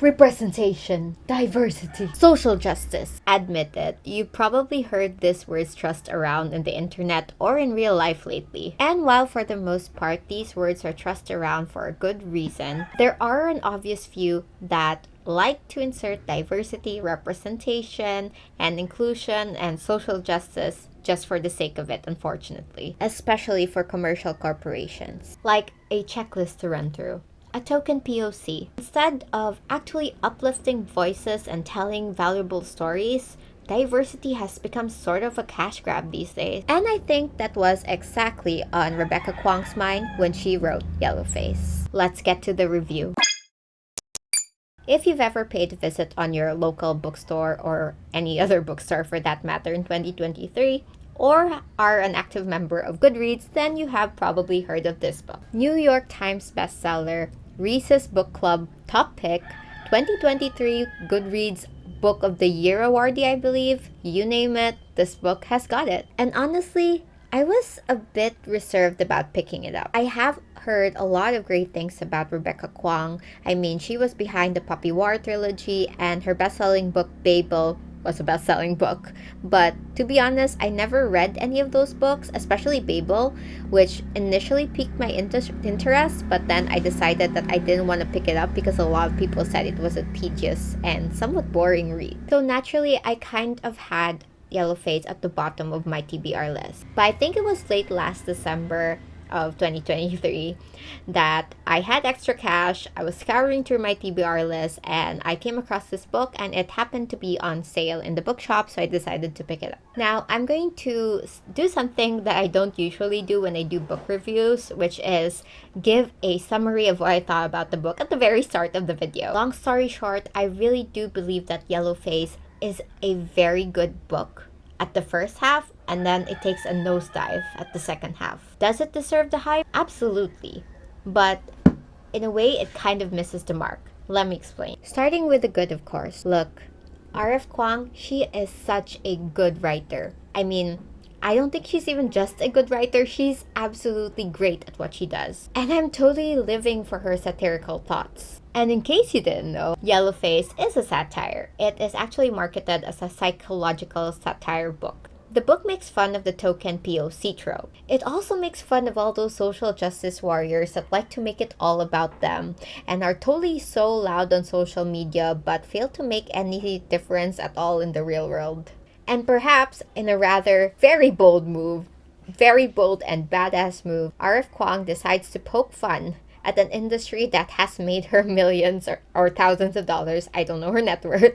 representation, diversity, social justice. Admit it, you probably heard these words tossed around in the internet or in real life lately. And while for the most part these words are tossed around for a good reason, there are an obvious few that like to insert diversity, representation, and inclusion and social justice just for the sake of it, unfortunately. Especially for commercial corporations. Like a checklist to run through. A token POC. Instead of actually uplifting voices and telling valuable stories, diversity has become sort of a cash grab these days. And I think that was exactly on Rebecca Kuang's mind when she wrote Yellowface. Let's get to the review. If you've ever paid a visit on your local bookstore or any other bookstore for that matter in 2023, or are an active member of Goodreads, then you have probably heard of this book. New York Times bestseller, Reese's Book Club top pick, 2023 Goodreads Book of the Year awardee, I believe. You name it, this book has got it. And honestly, I was a bit reserved about picking it up. I have heard a lot of great things about Rebecca Kuang. I mean, she was behind the Puppy War trilogy, and her best-selling book, Babel, was a best-selling book. But to be honest, I never read any of those books, especially Babel, which initially piqued my interest, but then I decided that I didn't want to pick it up because a lot of people said it was a tedious and somewhat boring read. So naturally, I kind of had Yellowface at the bottom of my TBR list. But I think it was late last December of 2023 that I had extra cash. I was scouring through my TBR list and I came across this book, and it happened to be on sale in the bookshop, so I decided to pick it up. Now, I'm going to do something that I don't usually do when I do book reviews, which is give a summary of what I thought about the book at the very start of the video. Long story short, I really do believe that Yellowface is a very good book at the first half, and then it takes a nosedive at the second half. Does it deserve the hype? Absolutely. But in a way, it kind of misses the mark. Let me explain. Starting with the good, of course. Look, R.F. Kuang, she is such a good writer. I mean, I don't think she's even just a good writer. She's absolutely great at what she does. And I'm totally living for her satirical thoughts. And in case you didn't know, Yellowface is a satire. It is actually marketed as a psychological satire book. The book makes fun of the token POC trope. It also makes fun of all those social justice warriors that like to make it all about them and are totally so loud on social media but fail to make any difference at all in the real world. And perhaps in a rather very bold and badass move, R.F. Kuang decides to poke fun at an industry that has made her millions or thousands of dollars, I don't know her net worth,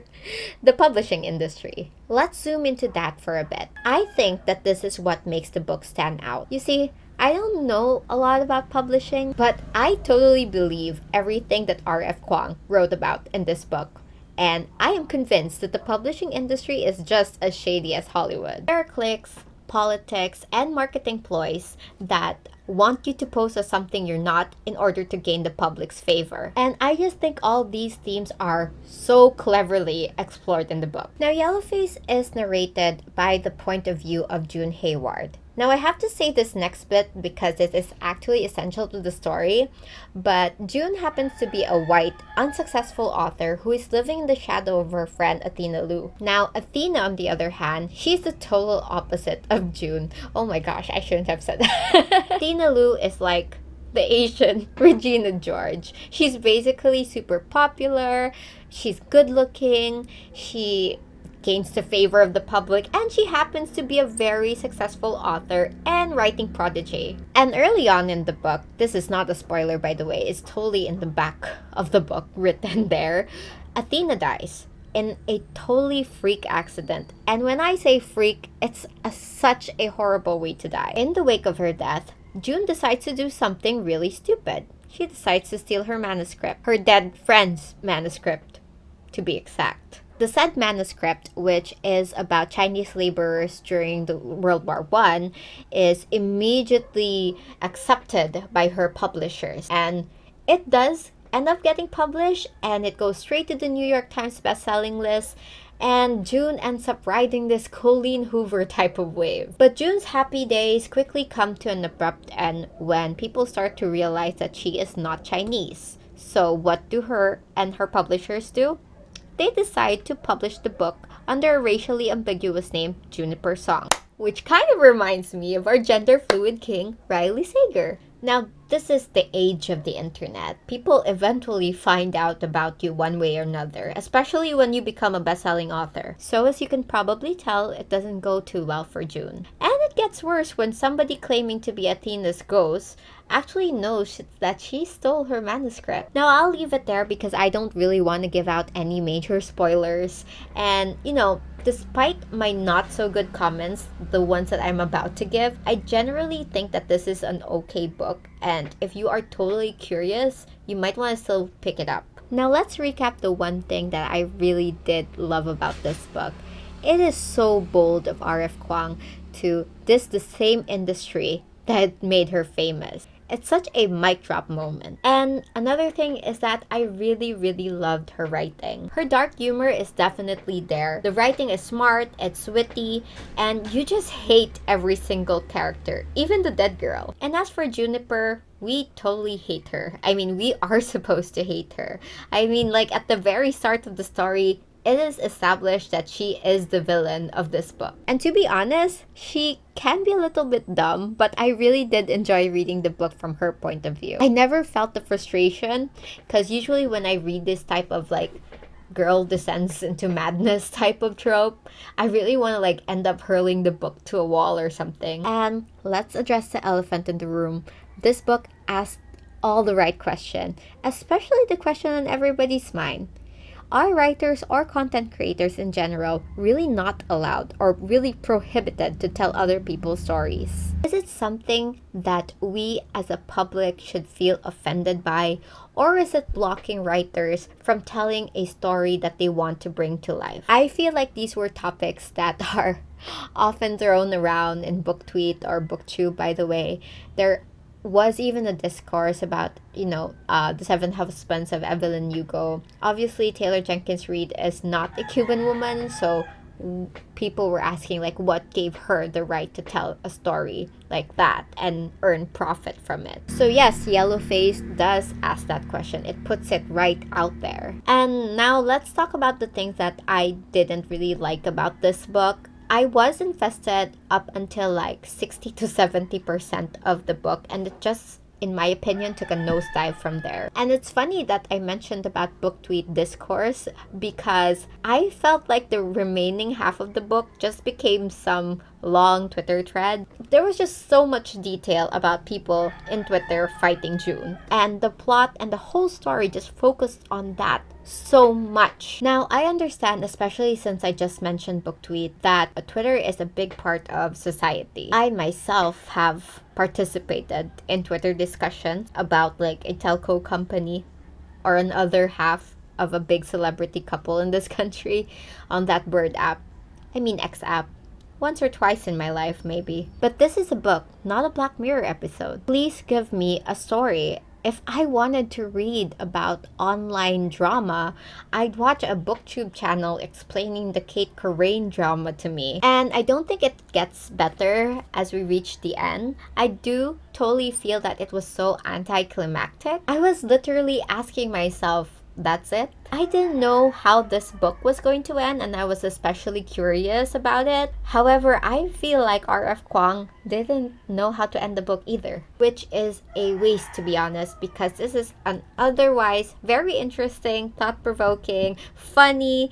the publishing industry. Let's zoom into that for a bit. I think that this is what makes the book stand out. You see, I don't know a lot about publishing, but I totally believe everything that R.F. Kuang wrote about in this book. And I am convinced that the publishing industry is just as shady as Hollywood. There are cliques, politics, and marketing ploys that want you to pose as something you're not in order to gain the public's favor. And I just think all these themes are so cleverly explored in the book. Now, Yellowface is narrated by the point of view of June Hayward. Now, I have to say this next bit because it is actually essential to the story, but June happens to be a white, unsuccessful author who is living in the shadow of her friend Athena Liu. Now, Athena, on the other hand, she's the total opposite of June. Oh my gosh, I shouldn't have said that. Athena Liu is like the Asian Regina George. She's basically super popular, she's good looking, she gains the favor of the public, and she happens to be a very successful author and writing prodigy. And early on in the book, this is not a spoiler by the way, it's totally in the back of the book written there, Athena dies in a totally freak accident. And when I say freak, it's such a horrible way to die. In the wake of her death, June decides to do something really stupid. She decides to steal her manuscript, her dead friend's manuscript, to be exact. The said manuscript, which is about Chinese laborers during the World War I, is immediately accepted by her publishers. And it does end up getting published, and it goes straight to the New York Times bestselling list. And June ends up riding this Colleen Hoover type of wave. But June's happy days quickly come to an abrupt end when people start to realize that she is not Chinese. So what do her and her publishers do? They decide to publish the book under a racially ambiguous name, Juniper Song, which kind of reminds me of our gender fluid king, Riley Sager. Now, this is the age of the internet. People eventually find out about you one way or another, especially when you become a best-selling author. So as you can probably tell, it doesn't go too well for June. And it gets worse when somebody claiming to be Athena's ghost actually knows that she stole her manuscript. Now, I'll leave it there because I don't really want to give out any major spoilers. And, despite my not so good comments, the ones that I'm about to give, I generally think that this is an okay book. And if you are totally curious, you might want to still pick it up. Now, let's recap the one thing that I really did love about this book. It is so bold of R.F. Kuang to diss the same industry that made her famous. It's such a mic drop moment. And another thing is that I really, really loved her writing. Her dark humor is definitely there. The writing is smart, it's witty, and you just hate every single character, even the dead girl. And as for Juniper, we totally hate her. I mean, we are supposed to hate her. I mean, like at the very start of the story, it is established that she is the villain of this book. And to be honest, she can be a little bit dumb, but I really did enjoy reading the book from her point of view. I never felt the frustration, because usually when I read this type of girl descends into madness type of trope, I really want to end up hurling the book to a wall or something. And let's address the elephant in the room. This book asked all the right questions, especially the question on everybody's mind. Are writers or content creators in general really not allowed or really prohibited to tell other people's stories? Is it something that we as a public should feel offended by, or is it blocking writers from telling a story that they want to bring to life? I feel like these were topics that are often thrown around in BookTweet or BookTube, by the way. There was even a discourse about, the Seven Husbands of Evelyn Hugo. Obviously, Taylor Jenkins Reid is not a Cuban woman, so people were asking, what gave her the right to tell a story like that and earn profit from it? So yes, Yellowface does ask that question. It puts it right out there. And now let's talk about the things that I didn't really like about this book. I was invested up until 60 to 70% of the book, and it just, in my opinion, took a nosedive from there. And it's funny that I mentioned about BookTweet discourse, because I felt like the remaining half of the book just became some long Twitter thread. There was just so much detail about people in Twitter fighting June, and the plot and the whole story just focused on that so much. Now, I understand, especially since I just mentioned BookTweet, that Twitter is a big part of society. I myself have participated in Twitter discussions about a telco company or another half of a big celebrity couple in this country on that Bird app. I mean X app. Once or twice in my life, maybe. But this is a book, not a Black Mirror episode. Please give me a story. If I wanted to read about online drama, I'd watch a BookTube channel explaining the Kate Corain drama to me. And I don't think it gets better as we reach the end. I do totally feel that it was so anticlimactic. I was literally asking myself, that's it? I didn't know how this book was going to end, and I was especially curious about it. However, I feel like R.F. Kuang didn't know how to end the book either, which is a waste, to be honest, because this is an otherwise very interesting, thought-provoking, funny,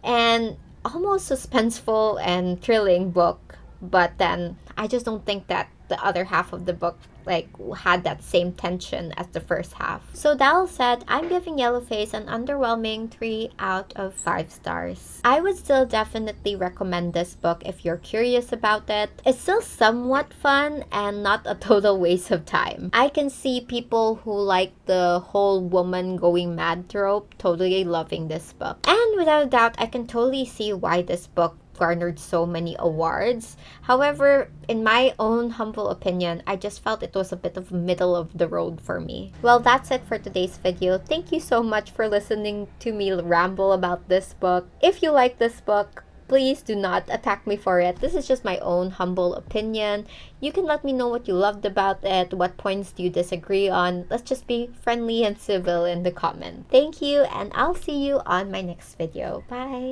and almost suspenseful and thrilling book. But then I just don't think that the other half of the book had that same tension as the first half. So that all said, I'm giving Yellowface an underwhelming 3 out of 5 stars. I would still definitely recommend this book if you're curious about it. It's still somewhat fun and not a total waste of time. I can see people who like the whole woman going mad trope totally loving this book. And without a doubt, I can totally see why this book garnered so many awards. However, in my own humble opinion, I just felt it was a bit of middle of the road for me. Well, that's it for today's video. Thank you so much for listening to me ramble about this book. If you like this book, Please do not attack me for it. This is just my own humble opinion. You can let me know what you loved about it, what points do you disagree on. Let's just be friendly and civil in the comment. Thank you, and I'll see you on my next video. Bye!